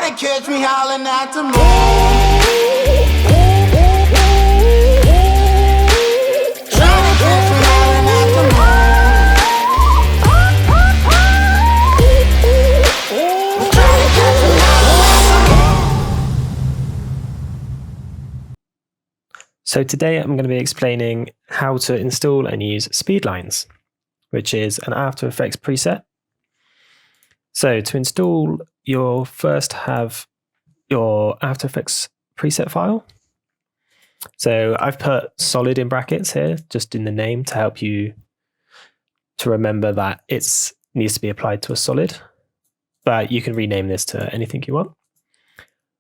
Try to catch me howling at the moon. Try to catch me howling at the moon. Try to catch me howling at the moon. So today I'm going to be explaining how to install and use speedlines, which is an After Effects preset. So to install, you'll first have your After Effects preset file. So I've put solid in brackets here, just in the name to help you to remember that it needs to be applied to a solid, but you can rename this to anything you want.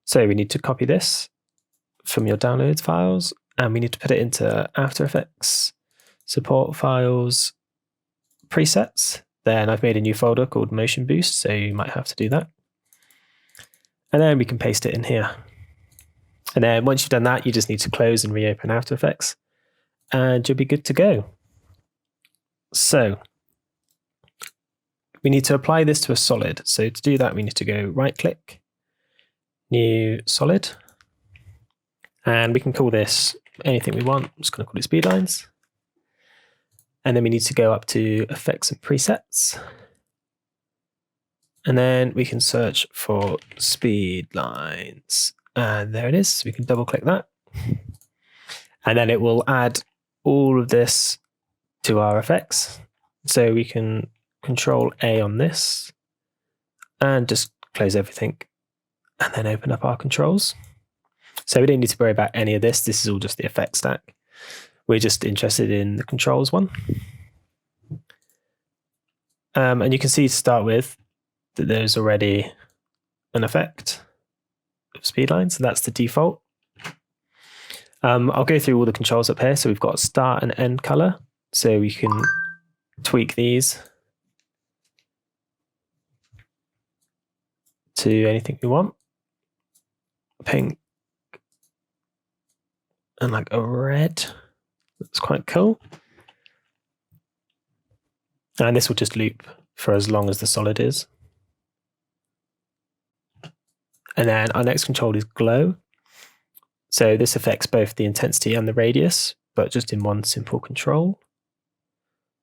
So we need to copy this from your downloads files, and we need to put it into After Effects, support files, presets. Then I've made a new folder called Motion Boost, so you might have to do that. And then we can paste it in here. And then once you've done that, you just need to close and reopen After Effects, and you'll be good to go. So we need to apply this to a solid. So to do that, we need to go right click, new solid, and we can call this anything we want. I'm just going to call it speedlines. And then we need to go up to effects and presets. And then we can search for speedlines. And there it is. So we can double click that. And then it will add all of this to our effects. So we can Control A on this and just close everything and then open up our controls. So we don't need to worry about any of this. This is all just the effect stack. We're just interested in the controls one. And you can see to start with that there's already an effect of speedlines. So that's the default. I'll go through all the controls up here. So we've got start and end color. So we can tweak these to anything we want. Pink and like a red. That's quite cool. And this will just loop for as long as the solid is. And then our next control is glow. So this affects both the intensity and the radius, but just in one simple control.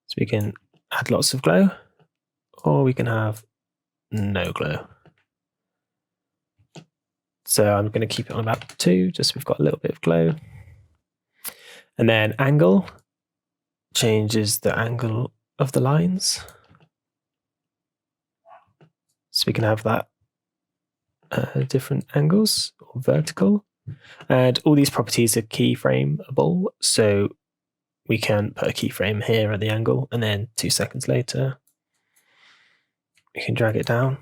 So we can add lots of glow, or we can have no glow. So I'm going to keep it on about 2, just so we've got a little bit of glow. And then angle changes the angle of the lines. So we can have that different angles or vertical. And all these properties are keyframeable. So we can put a keyframe here at the angle, and then 2 seconds later, we can drag it down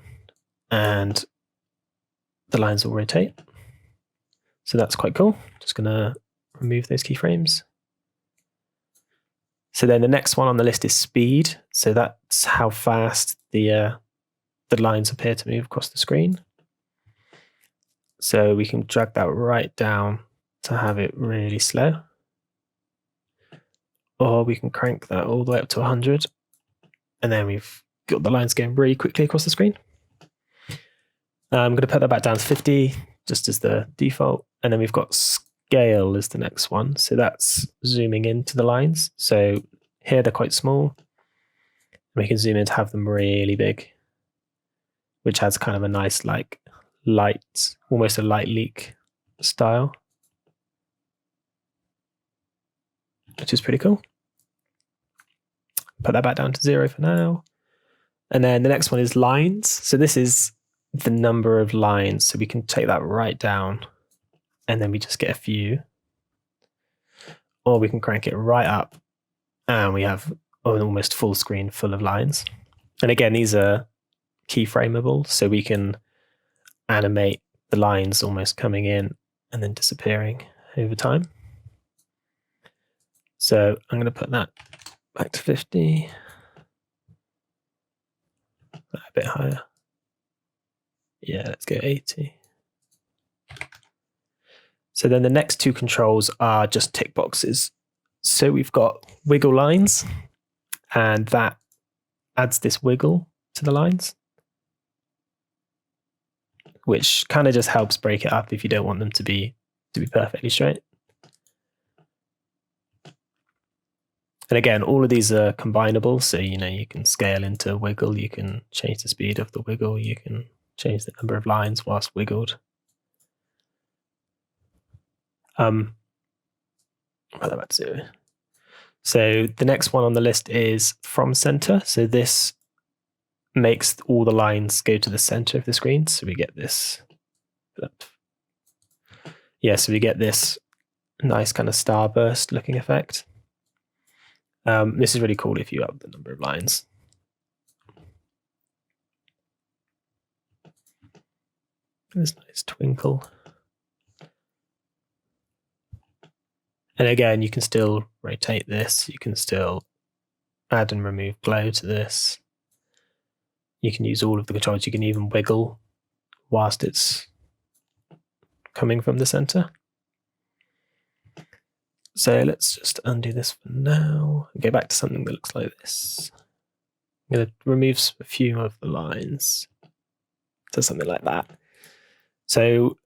and the lines will rotate. So that's quite cool. Just going to remove those keyframes. So then the next one on the list is speed. So that's how fast the lines appear to move across the screen. So we can drag that right down to have it really slow. Or we can crank that all the way up to 100. And then we've got the lines going really quickly across the screen. I'm going to put that back down to 50, just as the default. And then we've got scale as the next one. So that's zooming into the lines. So here they're quite small. We can zoom in to have them really big, which has kind of a nice like light, almost a light leak style, which is pretty cool. Put that back down to 0 for now. And then the next one is lines. So this is the number of lines. So we can take that right down and then we just get a few. Or we can crank it right up and we have an almost full screen full of lines. And again, these are keyframeable, so we can animate the lines almost coming in and then disappearing over time. So I'm going to put that back to 50, a bit higher. Yeah, let's go 80. So then the next 2 controls are just tick boxes. So we've got wiggle lines, and that adds this wiggle to the lines. which kind of just helps break it up if you don't want them to be perfectly straight. And again, all of these are combinable, so you can scale into wiggle, you can change the speed of the wiggle, you can change the number of lines whilst wiggled. Put that back to 0. So the next one on the list is from center. So this makes all the lines go to the center of the screen. So we get this. Yeah, so we get this nice kind of starburst looking effect. This is really cool if you up the number of lines. This nice twinkle. And again, you can still rotate this. You can still add and remove glow to this. You can use all of the controls. You can even wiggle whilst it's coming from the center. So let's just undo this for now and go back to something that looks like this. I'm going to remove a few of the lines to something like that. So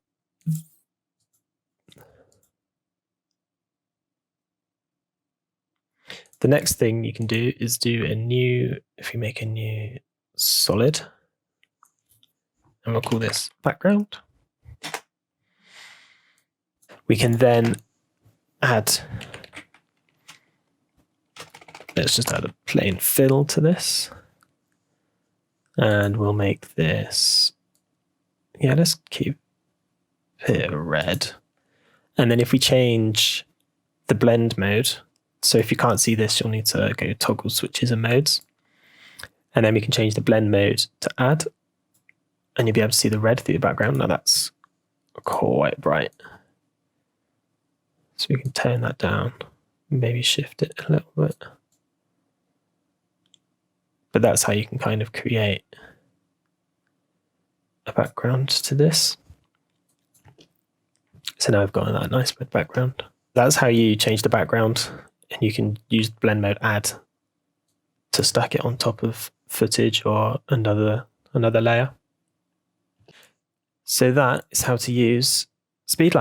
the next thing you can do is do a new, if we make a new solid, and we'll call this background. We can then add, let's just add a plain fill to this. And we'll make this, yeah, let's keep it red. And then if we change the blend mode, so if you can't see this, you'll need to go toggle switches and modes. And then we can change the blend mode to add, and you'll be able to see the red through the background. Now that's quite bright. So we can tone that down, maybe shift it a little bit. But that's how you can kind of create a background to this. So now I've got that nice red background. That's how you change the background, and you can use the blend mode add to stack it on top of footage or another layer. So that is how to use speedlines.